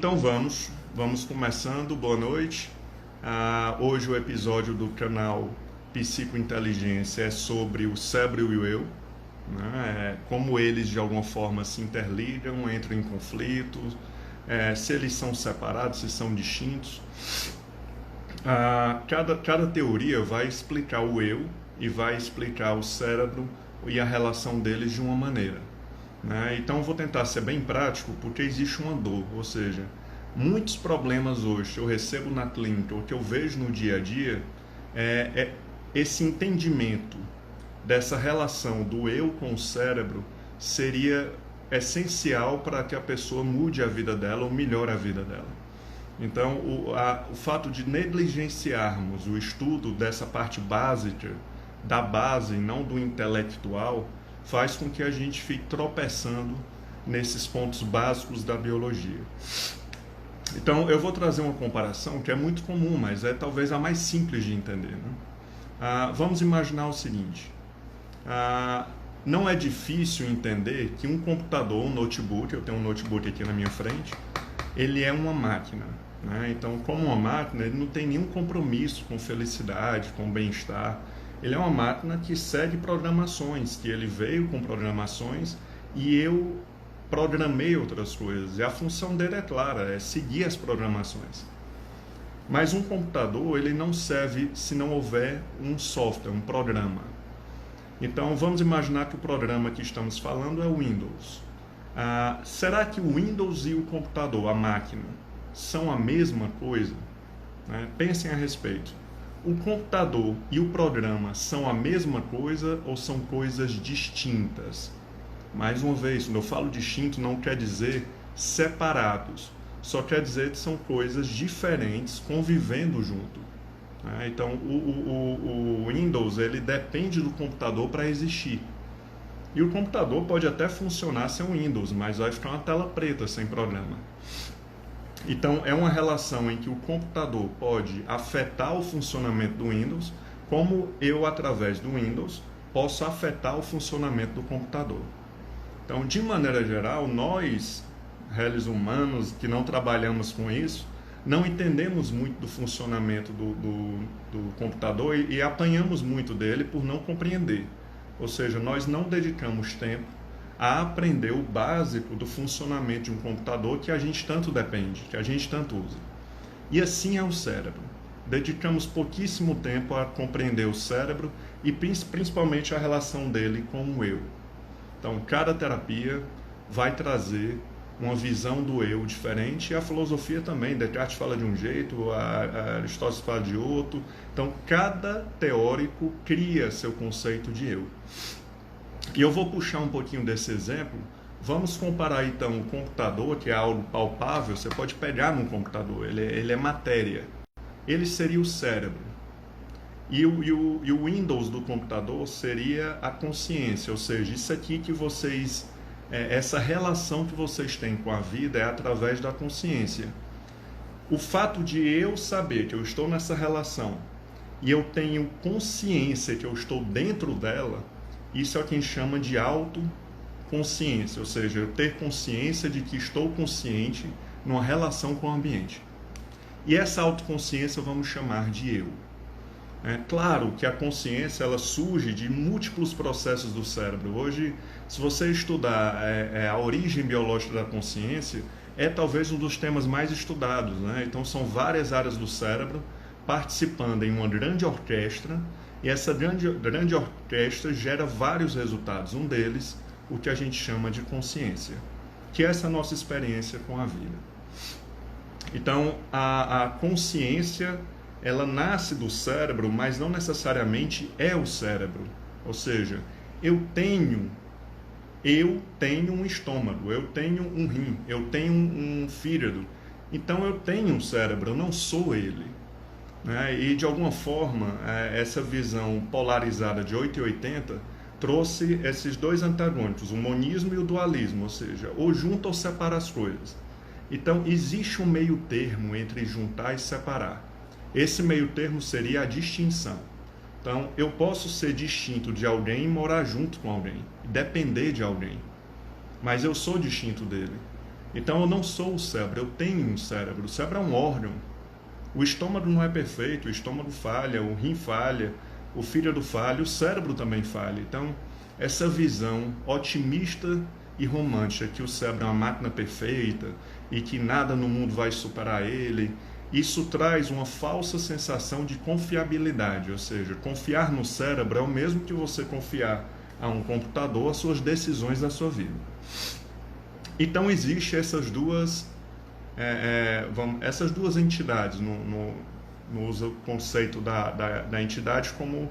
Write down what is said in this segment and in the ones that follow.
Então vamos começando, boa noite. Hoje o episódio do canal Psicointeligência é sobre o cérebro e o eu, né? Como eles de alguma forma se interligam, entram em conflitos, se eles são separados, se são distintos. Cada teoria vai explicar o eu e vai explicar o cérebro e a relação deles de uma maneira, né? Então eu vou tentar ser bem prático, porque existe uma dor, ou seja, muitos problemas hoje que eu recebo na clínica ou que eu vejo no dia a dia é esse entendimento dessa relação do eu com o cérebro seria essencial para que a pessoa mude a vida dela ou melhore a vida dela. Então o fato de negligenciarmos o estudo dessa parte básica, da base, não do intelectual, faz com que a gente fique tropeçando nesses pontos básicos da biologia. Então eu vou trazer uma comparação que é muito comum, mas é talvez a mais simples de entender, né? Vamos imaginar o seguinte: não é difícil entender que um computador, um notebook, eu tenho um notebook aqui na minha frente, ele é uma máquina, né? Então, como uma máquina, ele não tem nenhum compromisso com felicidade, com bem-estar. Ele é uma máquina que segue programações, que ele veio com programações e eu programei outras coisas. E a função dele é clara, é seguir as programações. Mas um computador, ele não serve se não houver um software, um programa. Então, vamos imaginar que o programa que estamos falando é o Windows. Será que o Windows e o computador, a máquina, são a mesma coisa? Pensem a respeito. O computador e o programa são a mesma coisa ou são coisas distintas? Mais uma vez, quando eu falo distinto, não quer dizer separados. Só quer dizer que são coisas diferentes convivendo junto. Então, o Windows ele depende do computador para existir. E o computador pode até funcionar sem o Windows, mas vai ficar uma tela preta sem programa. Então, é uma relação em que o computador pode afetar o funcionamento do Windows, como eu, através do Windows, posso afetar o funcionamento do computador. Então, de maneira geral, nós, réis humanos, que não trabalhamos com isso, não entendemos muito do funcionamento do computador e apanhamos muito dele por não compreender. Ou seja, nós não dedicamos tempo a aprender o básico do funcionamento de um computador que a gente tanto depende, que a gente tanto usa. E assim é o cérebro. Dedicamos pouquíssimo tempo a compreender o cérebro e principalmente a relação dele com o eu. Então, cada terapia vai trazer uma visão do eu diferente, e a filosofia também. Descartes fala de um jeito, Aristóteles fala de outro. Então, cada teórico cria seu conceito de eu. E eu vou puxar um pouquinho desse exemplo. Vamos comparar então o computador, que é algo palpável, você pode pegar num computador, ele é matéria. Ele seria o cérebro. E o Windows do computador seria a consciência, ou seja, isso aqui que vocês... essa relação que vocês têm com a vida é através da consciência. O fato de eu saber que eu estou nessa relação e eu tenho consciência que eu estou dentro dela, isso é o que a gente chama de autoconsciência, ou seja, eu ter consciência de que estou consciente numa relação com o ambiente. E essa autoconsciência vamos chamar de eu. É claro que a consciência ela surge de múltiplos processos do cérebro. Hoje, se você estudar a origem biológica da consciência, é talvez um dos temas mais estudados, né? Então são várias áreas do cérebro participando em uma grande orquestra, e essa grande orquestra gera vários resultados. Um deles, o que a gente chama de consciência, que é essa nossa experiência com a vida. Então, a consciência, ela nasce do cérebro, mas não necessariamente é o cérebro. Ou seja, eu tenho um estômago, eu tenho um rim, eu tenho um fígado. Então eu tenho um cérebro, eu não sou ele. E de alguma forma, essa visão polarizada de 880 trouxe esses dois antagônicos, o monismo e o dualismo, ou seja, ou junta ou separa as coisas. Então existe um meio termo entre juntar e separar. Esse meio termo seria a distinção. Então eu posso ser distinto de alguém e morar junto com alguém, depender de alguém, mas eu sou distinto dele. Então eu não sou o cérebro, eu tenho um cérebro. O cérebro é um órgão. O estômago não é perfeito, o estômago falha, o rim falha, o fígado falha, o cérebro também falha. Então, essa visão otimista e romântica que o cérebro é uma máquina perfeita e que nada no mundo vai superar ele, isso traz uma falsa sensação de confiabilidade, ou seja, confiar no cérebro é o mesmo que você confiar a um computador as suas decisões da sua vida. Então, existem essas duas entidades, no uso o conceito da entidade como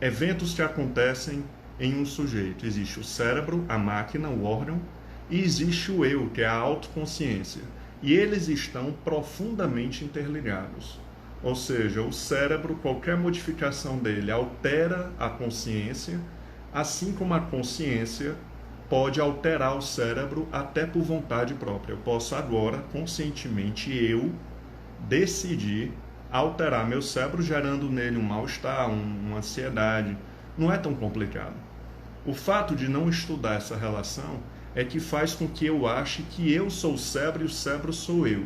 eventos que acontecem em um sujeito. Existe o cérebro, a máquina, o órgão, e existe o eu, que é a autoconsciência. E eles estão profundamente interligados. Ou seja, o cérebro, qualquer modificação dele altera a consciência, assim como a consciência pode alterar o cérebro até por vontade própria. Eu posso agora, conscientemente, eu decidir alterar meu cérebro, gerando nele um mal-estar, uma ansiedade. Não é tão complicado. O fato de não estudar essa relação é que faz com que eu ache que eu sou o cérebro e o cérebro sou eu.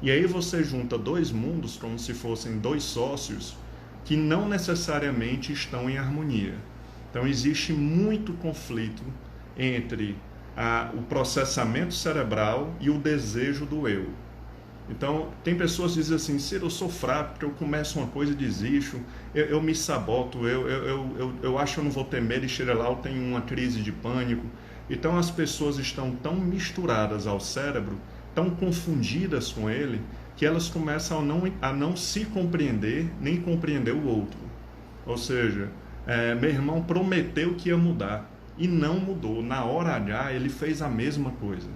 E aí você junta dois mundos como se fossem dois sócios que não necessariamente estão em harmonia. Então existe muito conflito entre o processamento cerebral e o desejo do eu. Então, tem pessoas que dizem assim, Ciro, eu sou fraco, porque eu começo uma coisa e desisto, eu me saboto, eu acho que eu não vou ter medo e chega lá, eu tenho uma crise de pânico. Então, as pessoas estão tão misturadas ao cérebro, tão confundidas com ele, que elas começam a não se compreender, nem compreender o outro. Ou seja, meu irmão prometeu que ia mudar, e não mudou. Na hora H, ele fez a mesma coisa.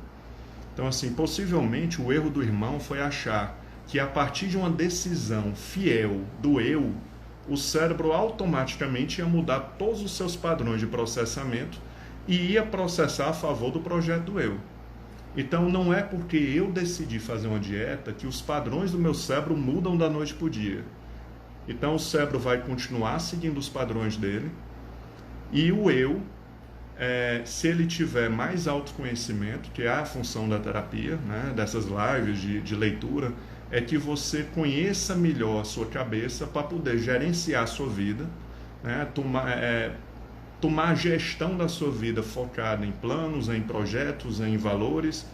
Então, assim, possivelmente o erro do irmão foi achar que a partir de uma decisão fiel do eu, o cérebro automaticamente ia mudar todos os seus padrões de processamento e ia processar a favor do projeto do eu. Então, não é porque eu decidi fazer uma dieta que os padrões do meu cérebro mudam da noite para o dia. Então, o cérebro vai continuar seguindo os padrões dele e o eu, se ele tiver mais autoconhecimento, que é a função da terapia, né, dessas lives de leitura, é que você conheça melhor a sua cabeça para poder gerenciar a sua vida, né, tomar a gestão da sua vida focada em planos, em projetos, em valores,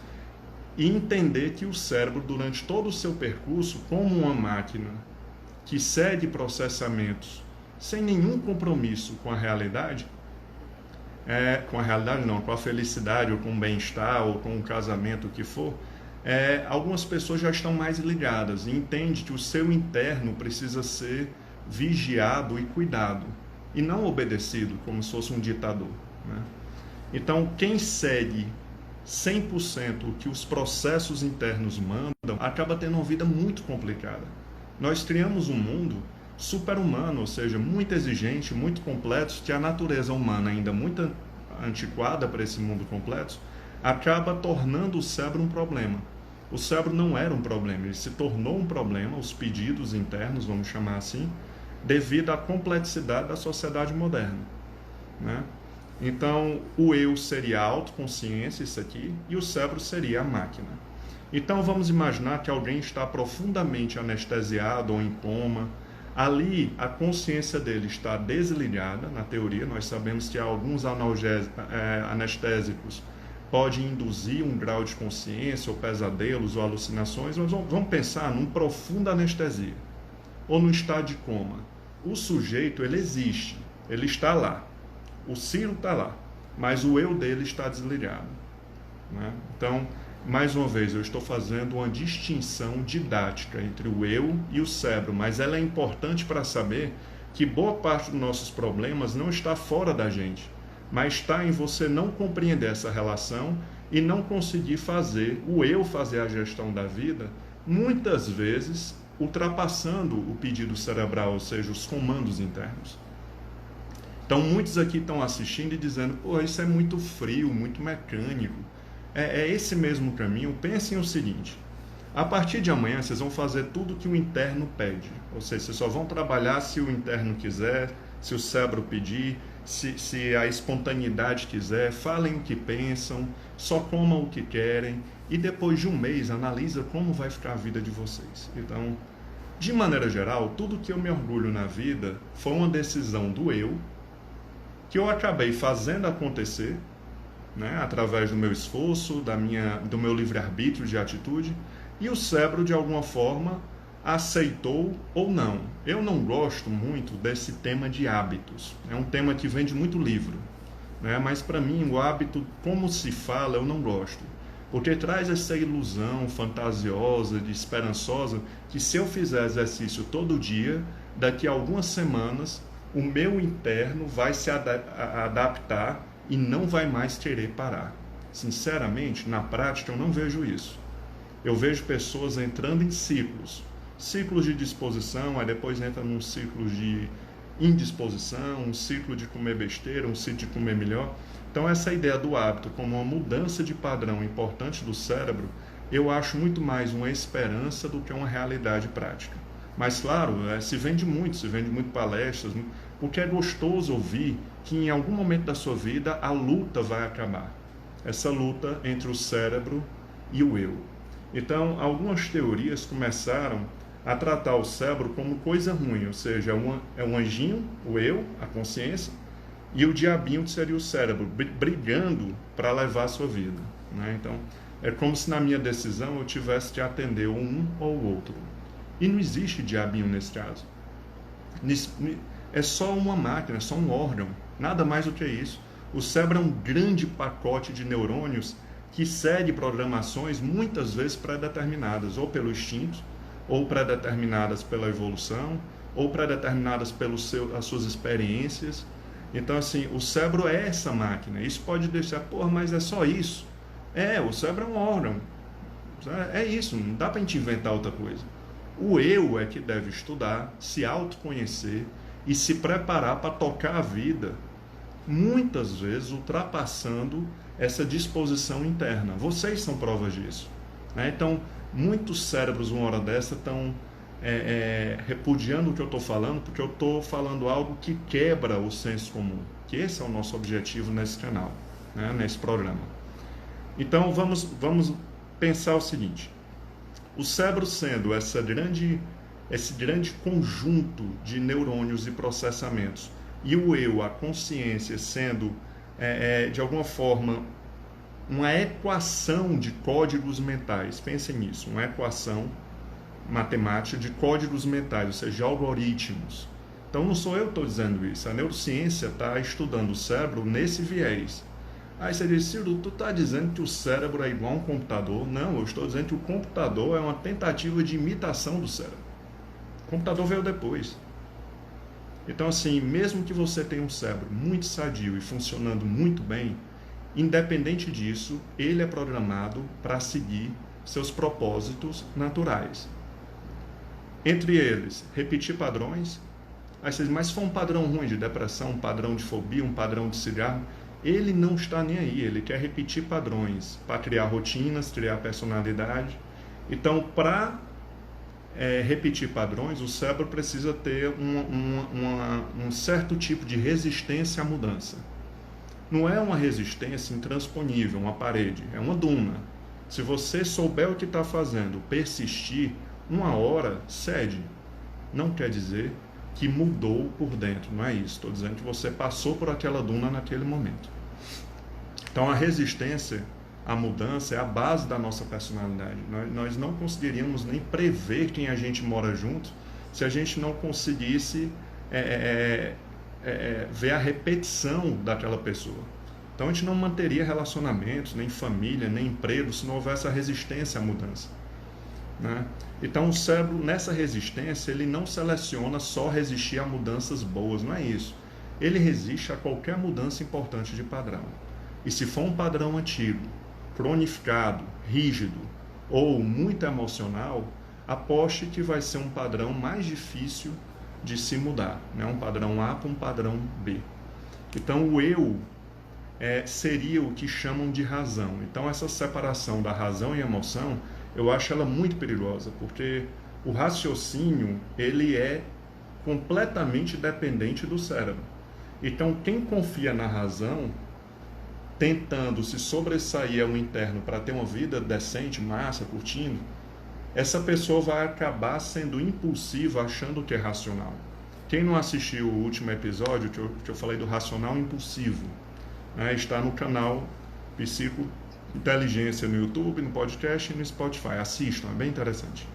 e entender que o cérebro, durante todo o seu percurso, como uma máquina que segue processamentos sem nenhum compromisso com a realidade, com a felicidade, ou com o bem-estar, ou com o casamento, o que for, algumas pessoas já estão mais ligadas e entendem que o seu interno precisa ser vigiado e cuidado, e não obedecido, como se fosse um ditador, né? Então, quem segue 100% o que os processos internos mandam, acaba tendo uma vida muito complicada. Nós criamos um mundo super-humano, ou seja, muito exigente, muito complexo, que a natureza humana, ainda muito antiquada para esse mundo complexo, acaba tornando o cérebro um problema. O cérebro não era um problema, ele se tornou um problema, os pedidos internos, vamos chamar assim, devido à complexidade da sociedade moderna, né? Então, o eu seria a autoconsciência, isso aqui, e o cérebro seria a máquina. Então, vamos imaginar que alguém está profundamente anestesiado ou em coma. Ali, a consciência dele está desligada, na teoria. Nós sabemos que alguns anestésicos podem induzir um grau de consciência, ou pesadelos, ou alucinações, mas vamos pensar num profunda anestesia, ou num estado de coma. O sujeito, ele existe, ele está lá, o Ciro está lá, mas o eu dele está desligado, né? Então, mais uma vez, eu estou fazendo uma distinção didática entre o eu e o cérebro, mas ela é importante para saber que boa parte dos nossos problemas não está fora da gente, mas está em você não compreender essa relação e não conseguir fazer o eu fazer a gestão da vida, muitas vezes ultrapassando o pedido cerebral, ou seja, os comandos internos. Então, muitos aqui estão assistindo e dizendo, pô, isso é muito frio, muito mecânico. É esse mesmo caminho. Pensem o seguinte, a partir de amanhã vocês vão fazer tudo que o interno pede, ou seja, vocês só vão trabalhar se o interno quiser, se o cérebro pedir, se a espontaneidade quiser, falem o que pensam, só comam o que querem e depois de um mês analisa como vai ficar a vida de vocês. Então, de maneira geral, tudo que eu me orgulho na vida foi uma decisão do eu, que eu acabei fazendo acontecer, né, através do meu esforço, do meu livre-arbítrio de atitude, e o cérebro, de alguma forma, aceitou ou não. Eu não gosto muito desse tema de hábitos. É um tema que vem de muito livro, né? Mas para mim o hábito, como se fala, eu não gosto. Porque traz essa ilusão fantasiosa, de esperançosa, que se eu fizer exercício todo dia, daqui a algumas semanas, o meu interno vai se adaptar e não vai mais querer parar. Sinceramente, na prática, eu não vejo isso. Eu vejo pessoas entrando em ciclos de disposição, aí depois entra num ciclo de indisposição, um ciclo de comer besteira, um ciclo de comer melhor. Então essa ideia do hábito como uma mudança de padrão importante do cérebro, eu acho muito mais uma esperança do que uma realidade prática. Mas claro, se vende muito palestras, porque é gostoso ouvir que em algum momento da sua vida a luta vai acabar. Essa luta entre o cérebro e o eu. Então, algumas teorias começaram a tratar o cérebro como coisa ruim, ou seja, é um anjinho, o eu, a consciência, e o diabinho que seria o cérebro, brigando para levar a sua vida, né? Então, é como se na minha decisão eu tivesse que atender um ou o outro. E não existe diabinho nesse caso. É só uma máquina, é só um órgão, nada mais do que isso. O cérebro é um grande pacote de neurônios que segue programações muitas vezes pré-determinadas, ou pelo instinto, ou pré-determinadas pela evolução, ou pré-determinadas pelas suas experiências. Então, assim, o cérebro é essa máquina. Isso pode deixar, mas é só isso. O cérebro é um órgão. É isso, não dá para a gente inventar outra coisa. O eu é que deve estudar, se autoconhecer e se preparar para tocar a vida, muitas vezes ultrapassando essa disposição interna. Vocês são provas disso, né? Então, muitos cérebros, uma hora dessa, estão repudiando o que eu estou falando, porque eu estou falando algo que quebra o senso comum, que esse é o nosso objetivo nesse canal, né? Nesse programa. Então, vamos pensar o seguinte: o cérebro sendo esse grande conjunto de neurônios e processamentos, e o eu, a consciência, sendo, de alguma forma, uma equação de códigos mentais. Pensem nisso, uma equação matemática de códigos mentais, ou seja, algoritmos. Então não sou eu que estou dizendo isso, a neurociência está estudando o cérebro nesse viés. Aí você diz: Ciro, tu está dizendo que o cérebro é igual a um computador? Não, eu estou dizendo que o computador é uma tentativa de imitação do cérebro. O computador veio depois. Então, assim, mesmo que você tenha um cérebro muito sadio e funcionando muito bem, independente disso, ele é programado para seguir seus propósitos naturais. Entre eles, repetir padrões. Aí vocês, mas se for um padrão ruim de depressão, um padrão de fobia, um padrão de cigarro, ele não está nem aí, ele quer repetir padrões para criar rotinas, criar personalidade. Então, para repetir padrões, o cérebro precisa ter um certo tipo de resistência à mudança. Não é uma resistência intransponível, uma parede, é uma duna. Se você souber o que está fazendo, persistir, uma hora cede. Não quer dizer que mudou por dentro, não é isso. Estou dizendo que você passou por aquela duna naquele momento. Então a resistência à mudança é a base da nossa personalidade. Nós não conseguiríamos nem prever quem a gente mora junto se a gente não conseguisse ver a repetição daquela pessoa. Então a gente não manteria relacionamentos, nem família, nem emprego, se não houvesse a resistência à mudança, né? Então o cérebro, nessa resistência, ele não seleciona só resistir a mudanças boas, não é isso. Ele resiste a qualquer mudança importante de padrão. E se for um padrão antigo, cronificado, rígido ou muito emocional, aposte que vai ser um padrão mais difícil de se mudar, né? Um padrão A para um padrão B. Então o eu seria o que chamam de razão. Então essa separação da razão e emoção, eu acho ela muito perigosa, porque o raciocínio, ele é completamente dependente do cérebro. Então quem confia na razão tentando se sobressair ao interno para ter uma vida decente, massa, curtindo, essa pessoa vai acabar sendo impulsiva, achando que é racional. Quem não assistiu o último episódio, que eu falei do racional impulsivo, né, está no canal Psico Inteligência no YouTube, no podcast e no Spotify. Assistam, é bem interessante.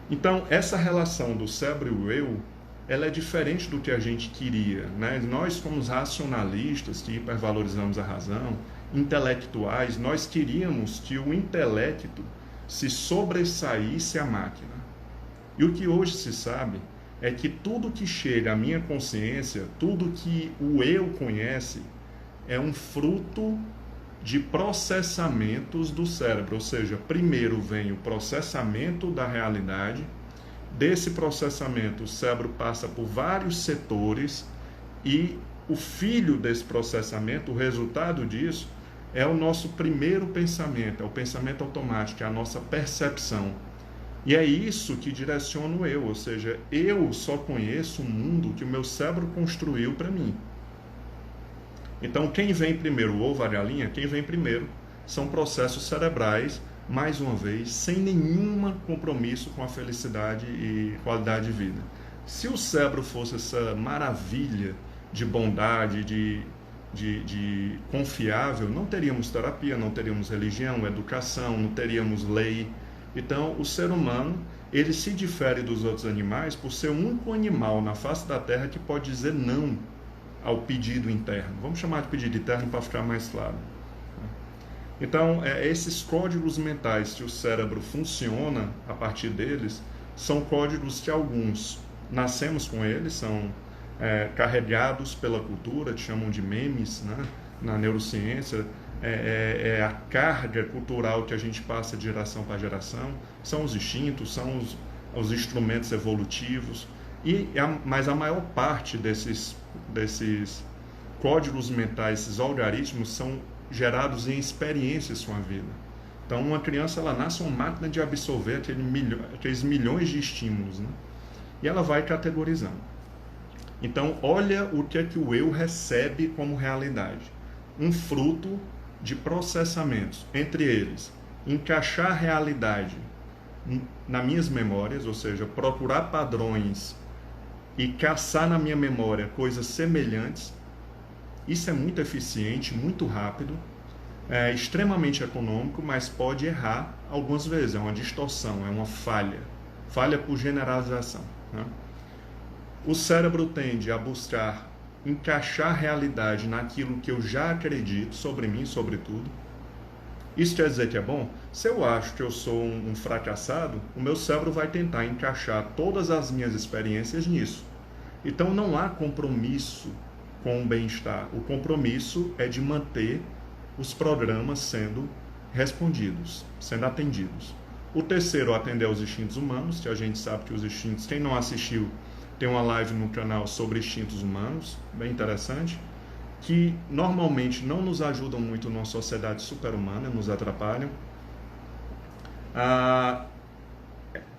Então, essa relação do cérebro e o eu, ela é diferente do que a gente queria, né? Nós, como racionalistas, que hipervalorizamos a razão, intelectuais, nós queríamos que o intelecto se sobressaísse à máquina. E o que hoje se sabe é que tudo que chega à minha consciência, tudo que o eu conhece, é um fruto de processamentos do cérebro. Ou seja, primeiro vem o processamento da realidade, desse processamento o cérebro passa por vários setores e o filho desse processamento, o resultado disso, é o nosso primeiro pensamento, é o pensamento automático, é a nossa percepção. E é isso que direciona o eu, ou seja, eu só conheço o mundo que o meu cérebro construiu para mim. Então, quem vem primeiro, o ovo, a galinha, quem vem primeiro são processos cerebrais, mais uma vez, sem nenhum compromisso com a felicidade e qualidade de vida. Se o cérebro fosse essa maravilha de bondade, de confiável, não teríamos terapia, não teríamos religião, educação, não teríamos lei. Então, o ser humano, ele se difere dos outros animais por ser o único animal na face da Terra que pode dizer não ao pedido interno. Vamos chamar de pedido interno para ficar mais claro. Então, esses códigos mentais que o cérebro funciona a partir deles, são códigos que alguns nascemos com eles, são carregados pela cultura, que chamam de memes, né? Na neurociência, a carga cultural que a gente passa de geração para geração, são os instintos, são os instrumentos evolutivos, mas a maior parte desses códigos mentais, esses algoritmos, são gerados em experiências com a vida. Então, uma criança, ela nasce uma máquina de absorver aqueles milhões de estímulos, né? E ela vai categorizando. Então, olha o que é que o eu recebe como realidade. Um fruto de processamentos, entre eles, encaixar a realidade nas minhas memórias, ou seja, procurar padrões e caçar na minha memória coisas semelhantes. Isso é muito eficiente, muito rápido, é extremamente econômico, mas pode errar algumas vezes. É uma distorção, é uma falha por generalização, né? O cérebro tende a buscar encaixar a realidade naquilo que eu já acredito sobre mim, sobre tudo. Isso quer dizer que é bom? Se eu acho que eu sou um fracassado, o meu cérebro vai tentar encaixar todas as minhas experiências nisso. Então não há compromisso com o bem-estar. O compromisso é de manter os programas sendo respondidos, sendo atendidos. O terceiro, atender aos instintos humanos, que a gente sabe que os instintos, quem não assistiu, tem uma live no canal sobre instintos humanos, bem interessante, que normalmente não nos ajudam muito numa sociedade super-humana, nos atrapalham.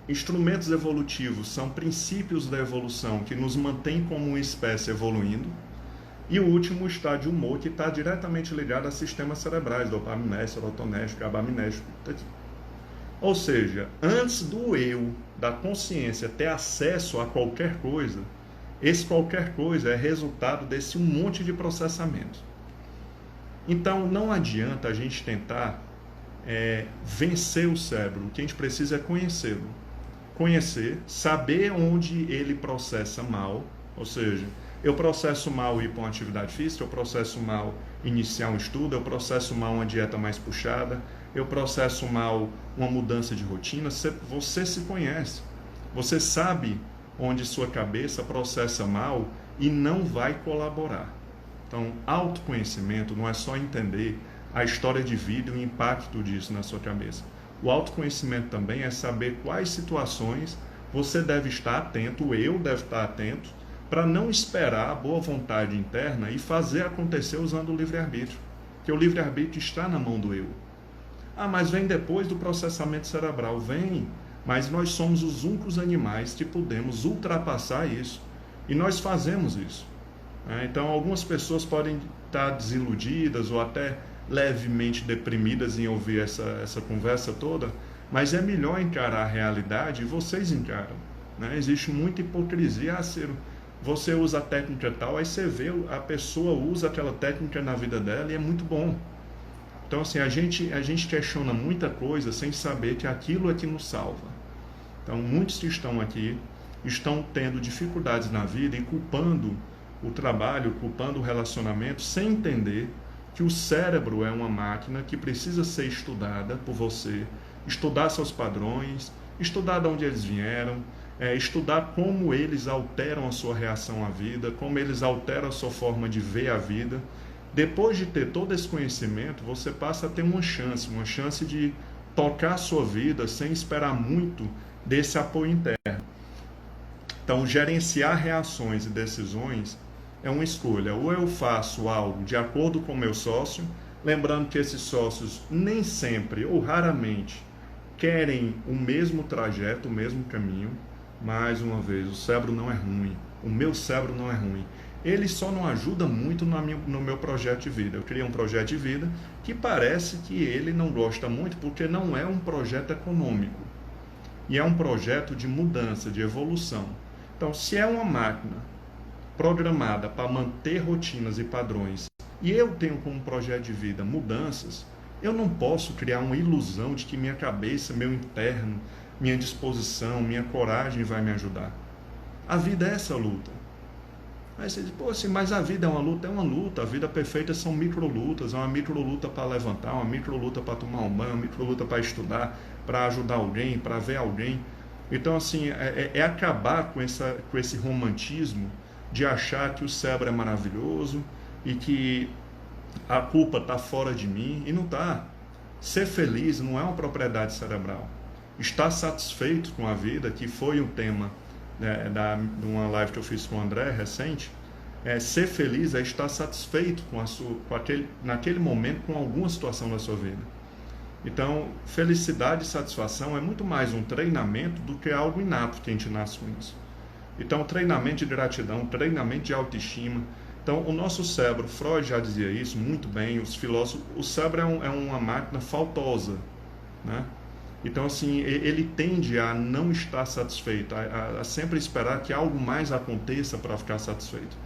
Instrumentos evolutivos são princípios da evolução que nos mantêm como uma espécie evoluindo. E o último, o estado de humor, que está diretamente ligado a sistemas cerebrais, dopaminérgico, serotonérgico, gabaminérgico. Ou seja, antes do eu, da consciência, ter acesso a qualquer coisa, esse qualquer coisa é resultado desse um monte de processamento. Então, não adianta a gente tentar vencer o cérebro. O que a gente precisa é conhecê-lo. Conhecer, saber onde ele processa mal, ou seja, eu processo mal ir para uma atividade física, eu processo mal iniciar um estudo, eu processo mal uma dieta mais puxada, eu processo mal uma mudança de rotina. Você se conhece, você sabe onde sua cabeça processa mal e não vai colaborar. Então, autoconhecimento não é só entender a história de vida e o impacto disso na sua cabeça. O autoconhecimento também é saber quais situações você deve estar atento, o eu deve estar atento, para não esperar a boa vontade interna e fazer acontecer usando o livre-arbítrio. Porque o livre-arbítrio está na mão do eu. Mas vem depois do processamento cerebral. Vem, mas nós somos os únicos animais que podemos ultrapassar isso. E nós fazemos isso. Então, algumas pessoas podem estar desiludidas ou até levemente deprimidas em ouvir essa conversa toda, mas é melhor encarar a realidade, e vocês encaram. Né? Existe muita hipocrisia. Ciro, você usa a técnica tal, aí você vê a pessoa usa aquela técnica na vida dela e é muito bom. Então, assim, a gente questiona muita coisa sem saber que aquilo é que nos salva. Então, muitos que estão aqui estão tendo dificuldades na vida e culpando o trabalho, culpando o relacionamento, sem entender que o cérebro é uma máquina que precisa ser estudada por você, estudar seus padrões, estudar de onde eles vieram, estudar como eles alteram a sua reação à vida, como eles alteram a sua forma de ver a vida. Depois de ter todo esse conhecimento, você passa a ter uma chance de tocar a sua vida sem esperar muito desse apoio interno. Então, gerenciar reações e decisões é uma escolha. Ou eu faço algo de acordo com o meu sócio, lembrando que esses sócios nem sempre ou raramente querem o mesmo trajeto, o mesmo caminho. Mais uma vez, o cérebro não é ruim. O meu cérebro não é ruim. Ele só não ajuda muito no meu projeto de vida. Eu criei um projeto de vida que parece que ele não gosta muito porque não é um projeto econômico. E é um projeto de mudança, de evolução. Então, se é uma máquina programada para manter rotinas e padrões, e eu tenho como projeto de vida mudanças, eu não posso criar uma ilusão de que minha cabeça, meu interno, minha disposição, minha coragem vai me ajudar. A vida é essa luta. Aí você diz, pô, assim, mas a vida é uma luta? É uma luta. A vida perfeita são microlutas. É uma microluta para levantar, uma microluta para tomar um banho, uma microluta para estudar, para ajudar alguém, para ver alguém. Então, assim, é acabar com esse romantismo de achar que o cérebro é maravilhoso e que a culpa está fora de mim, e não está. Ser feliz não é uma propriedade cerebral. Estar satisfeito com a vida, que foi um tema de uma live que eu fiz com o André recente, ser feliz é estar satisfeito naquele momento com alguma situação da sua vida. Então, felicidade e satisfação é muito mais um treinamento do que algo inato que a gente nasce com isso. Então, treinamento de gratidão, treinamento de autoestima. Então, o nosso cérebro, Freud já dizia isso muito bem, os filósofos, o cérebro é uma máquina faltosa, né? Então, assim, ele tende a não estar satisfeito, a sempre esperar que algo mais aconteça para ficar satisfeito.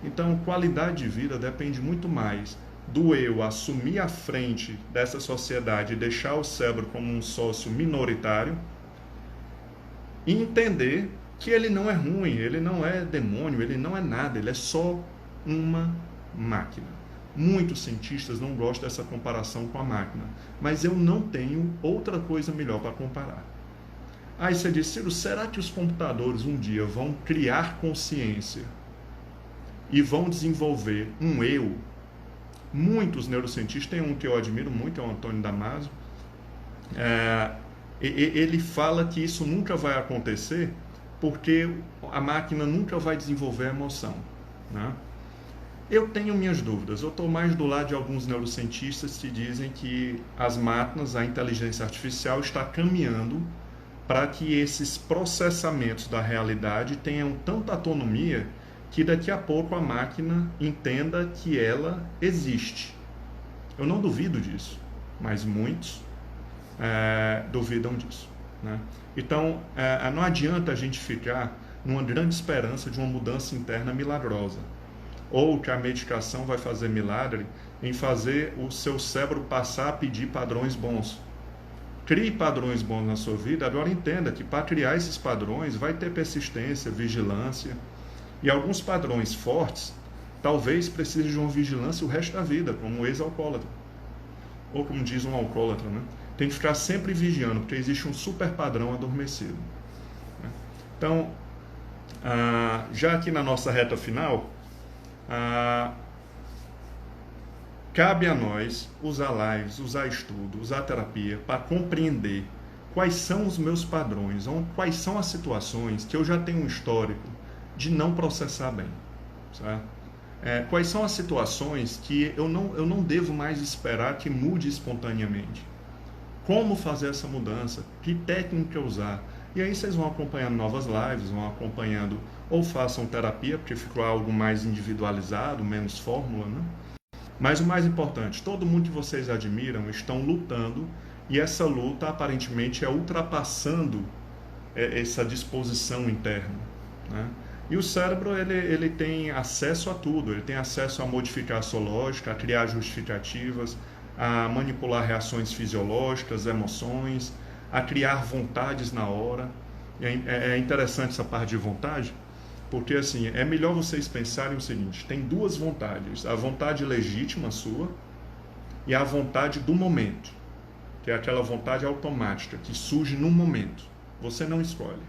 Então, qualidade de vida depende muito mais do eu assumir a frente dessa sociedade e deixar o cérebro como um sócio minoritário e entender que ele não é ruim, ele não é demônio, ele não é nada, ele é só uma máquina. Muitos cientistas não gostam dessa comparação com a máquina, mas eu não tenho outra coisa melhor para comparar. Aí você diz, Ciro, será que os computadores um dia vão criar consciência e vão desenvolver um eu? Muitos neurocientistas, tem um que eu admiro muito, é o Antônio Damasio, ele fala que isso nunca vai acontecer porque a máquina nunca vai desenvolver emoção, né? Eu tenho minhas dúvidas. Eu estou mais do lado de alguns neurocientistas que dizem que as máquinas, a inteligência artificial está caminhando para que esses processamentos da realidade tenham tanta autonomia que daqui a pouco a máquina entenda que ela existe. Eu não duvido disso, mas muitos duvidam disso, né? Então, não adianta a gente ficar numa grande esperança de uma mudança interna milagrosa, ou que a medicação vai fazer milagre em fazer o seu cérebro passar a pedir padrões bons. Crie padrões bons na sua vida. Agora entenda que para criar esses padrões vai ter persistência, vigilância, e alguns padrões fortes talvez precisem de uma vigilância o resto da vida, como o ex-alcoólatra, ou como diz um alcoólatra, né? Tem que ficar sempre vigiando, porque existe um super padrão adormecido. Então, já aqui na nossa reta final, cabe a nós usar lives, usar estudo, usar terapia para compreender quais são os meus padrões, quais são as situações que eu já tenho um histórico de não processar bem, certo? Quais são as situações que eu não devo mais esperar que mude espontaneamente. Como fazer essa mudança, que técnica usar. E aí vocês vão acompanhando novas lives, vão acompanhando, ou façam terapia, porque ficou algo mais individualizado, menos fórmula, né? Mas o mais importante, todo mundo que vocês admiram estão lutando e essa luta aparentemente é ultrapassando essa disposição interna, né? E o cérebro ele tem acesso a tudo, ele tem acesso a modificar a sua lógica, a criar justificativas, a manipular reações fisiológicas, emoções, a criar vontades na hora. É interessante essa parte de vontade, porque assim, é melhor vocês pensarem o seguinte, tem duas vontades, a vontade legítima sua e a vontade do momento, que é aquela vontade automática, que surge no momento, você não escolhe.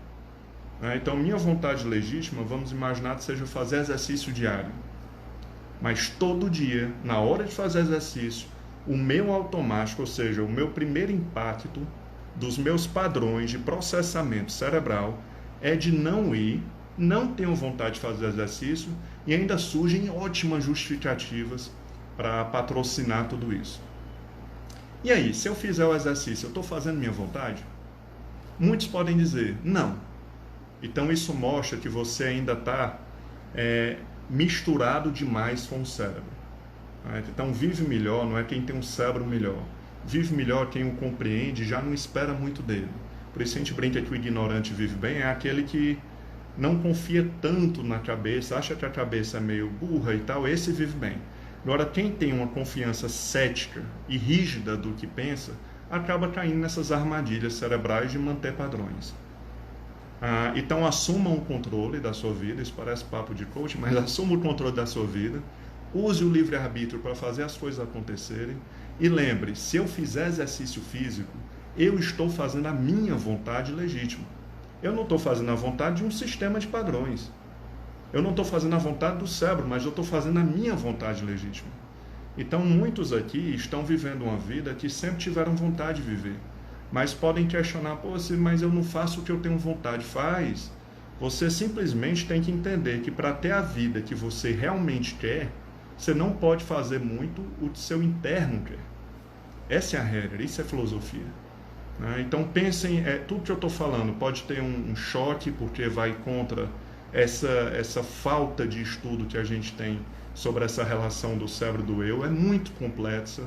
Então, minha vontade legítima, vamos imaginar que seja fazer exercício diário. Mas todo dia, na hora de fazer exercício, o meu automático, ou seja, o meu primeiro impacto dos meus padrões de processamento cerebral é de não ir, não tenho vontade de fazer exercício e ainda surgem ótimas justificativas para patrocinar tudo isso. E aí, se eu fizer o exercício, eu estou fazendo minha vontade? Muitos podem dizer, não. Então isso mostra que você ainda está misturado demais com o cérebro. Então vive melhor não é quem tem um cérebro melhor. Vive melhor quem o compreende e já não espera muito dele. Por isso a gente brinca que o ignorante vive bem, é aquele que não confia tanto na cabeça, acha que a cabeça é meio burra e tal, esse vive bem. Agora quem tem uma confiança cética e rígida do que pensa, acaba caindo nessas armadilhas cerebrais de manter padrões. Então assuma o controle da sua vida, isso parece papo de coach, mas assuma o controle da sua vida, use o livre-arbítrio para fazer as coisas acontecerem e lembre, se eu fizer exercício físico, eu estou fazendo a minha vontade legítima. Eu não estou fazendo a vontade de um sistema de padrões. Eu não estou fazendo a vontade do cérebro, mas eu estou fazendo a minha vontade legítima. Então muitos aqui estão vivendo uma vida que sempre tiveram vontade de viver. Mas podem questionar, mas eu não faço o que eu tenho vontade. Faz. Você simplesmente tem que entender que para ter a vida que você realmente quer, você não pode fazer muito o que seu interno quer. Essa é a regra, isso é filosofia. Então pensem, tudo que eu estou falando pode ter um choque, porque vai contra essa falta de estudo que a gente tem sobre essa relação do cérebro e do eu. É muito complexa,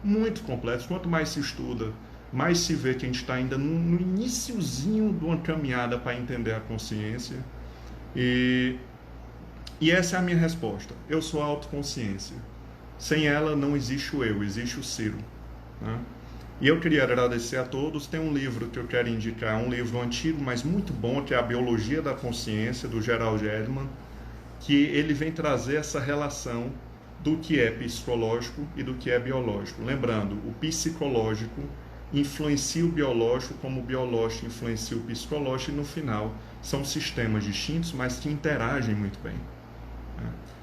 muito complexa. Quanto mais se estuda, mais se vê que a gente está ainda no iniciozinho de uma caminhada para entender a consciência. E essa é a minha resposta. Eu sou a autoconsciência. Sem ela não existe o eu, existe o Ciro. E eu queria agradecer a todos. Tem um livro que eu quero indicar, um livro antigo, mas muito bom, que é A Biologia da Consciência, do Gerald Edelman, que ele vem trazer essa relação do que é psicológico e do que é biológico. Lembrando, o psicológico influencia o biológico, como o biológico influencia o psicológico, e no final são sistemas distintos, mas que interagem muito bem.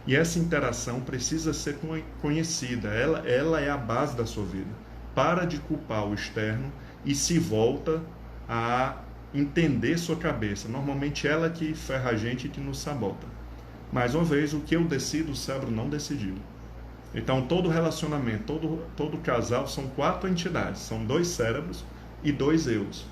E essa interação precisa ser conhecida, ela é a base da sua vida. Para de culpar o externo e se volta a entender sua cabeça. Normalmente ela que ferra a gente e que nos sabota. Mais uma vez, o que eu decido, o cérebro não decidiu. Então, todo relacionamento, todo casal são 4 entidades, são 2 cérebros e 2 eus.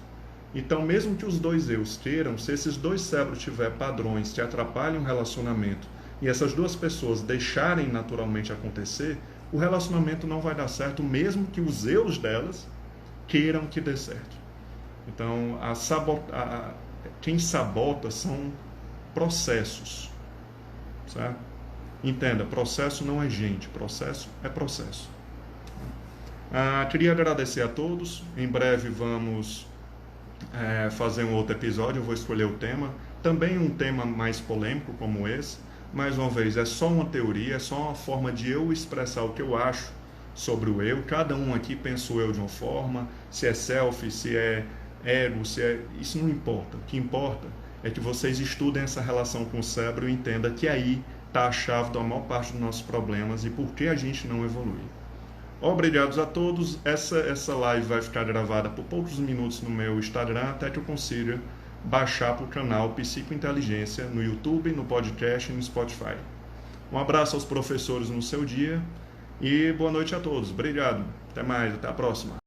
Então, mesmo que os 2 eus queiram, se esses 2 cérebros tiverem padrões que atrapalham o relacionamento e essas 2 pessoas deixarem naturalmente acontecer, o relacionamento não vai dar certo, mesmo que os eus delas queiram que dê certo. Então, quem sabota são processos, certo? Entenda, processo não é gente, processo é processo. Queria agradecer a todos. Em breve vamos fazer um outro episódio, eu vou escolher o tema. Também um tema mais polêmico como esse. Mais uma vez, é só uma teoria, é só uma forma de eu expressar o que eu acho sobre o eu. Cada um aqui pensa o eu de uma forma, se é self, se é ego, isso não importa. O que importa é que vocês estudem essa relação com o cérebro e entendam que aí está a chave da maior parte dos nossos problemas e por que a gente não evolui. Obrigados a todos. Essa live vai ficar gravada por poucos minutos no meu Instagram, até que eu consiga baixar para o canal Psicointeligência no YouTube, no podcast e no Spotify. Um abraço aos professores no seu dia e boa noite a todos. Obrigado. Até mais. Até a próxima.